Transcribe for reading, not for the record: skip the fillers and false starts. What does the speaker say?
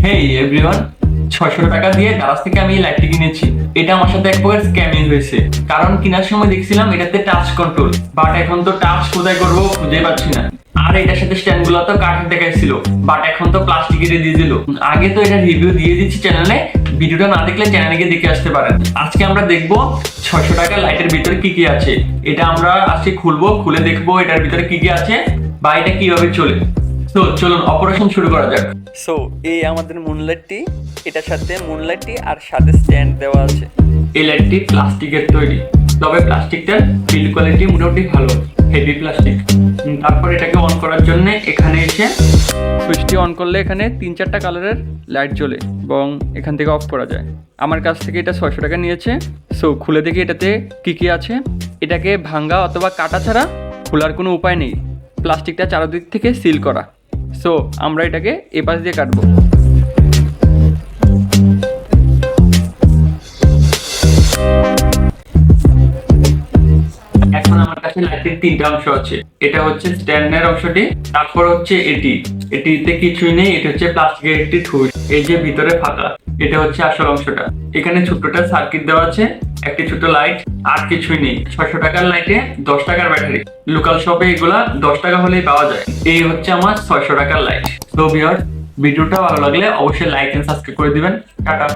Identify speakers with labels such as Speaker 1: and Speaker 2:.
Speaker 1: হেই everyone, 600 টাকা দিয়ে দারাজ থেকে আমি এই লাইটটি কিনেছি। এটা আমার সাথে এক প্রকার স্ক্যামিং হয়েছে, কারণ কেনার সময় দেখছিলাম এটাতে টাচ কন্ট্রোল, বাট এখন তো টাচ কোথায় করবো খুঁজে পাচ্ছি না। আর এটার সাথে স্ট্যান্ড গুলো তো কাঠের দেখাইছিল, বাট এখন তো প্লাস্টিকের দিয়ে দিল। আগে তো এটা রিভিউ দিয়ে দিচ্ছি চ্যানেলে, ভিডিওটা না দেখলে চ্যানেলে গিয়ে দেখে আসতে পারেন। আজকে আমরা দেখবো 600 টাকা লাইটের ভিতরে কি কি আছে। এটা আমরা আজকে খুলবো, খুলে দেখবো এটার ভিতরে কি কি আছে বা এটা কিভাবে চলে। তো চলুন অপারেশন শুরু করা যাক।
Speaker 2: সো এই আমাদের মুনলাইটটি, এটার সাথে মুনলাইটটি আর সাথে স্ট্যান্ড দেওয়া আছে।
Speaker 1: এই লাইটটি প্লাস্টিকের তৈরি, তবে প্লাস্টিকটার বিল্ড কোয়ালিটি মোটামুটি ভালো, হেভি প্লাস্টিক। তারপর এটাকে অন করার জন্য এখানে এসে সুইচটি অন করলে এখানে 3-4টা কালারের লাইট জ্বলে এবং এখান থেকে অফ করা যায়। আমার কাছ থেকে এটা 600 টাকা নিয়েছে। সো খুলে দেখি এটাতে কি কি আছে। এটাকে ভাঙ্গা অথবা কাটা ছাড়া খোলার কোনো উপায় নেই, প্লাস্টিকটা চারদিক থেকে সিল করা। সো আমরা এটাকে এপাশ দিয়ে কাটবো। এখন আমার কাছে লাইটের 3টা অংশ আছে। এটা হচ্ছে স্ট্যান্ডের অংশটি, তারপর হচ্ছে এটিতে কিছুই নেই, এটা হচ্ছে প্লাস্টিকের একটি সুইচ। এই যে ভিতরে ফাঁকা, এটা হচ্ছে আসল অংশটা। এখানে ছোট্টটা সার্কিট দেওয়া আছে, একটি ছোট লাইট, আর কিছুই নেই। 600 টাকার লাইটে 10 টাকার ব্যাটারি। লোকাল শপে এগুলা 10 টাকা হলেই পাওয়া যায়। এই হচ্ছে আমার 600 টাকার লাইট। তো ভিউয়ার, ভিডিওটা ভালো লাগলে অবশ্যই লাইক এন্ড সাবস্ক্রাইব করে দিবেন। টাটা।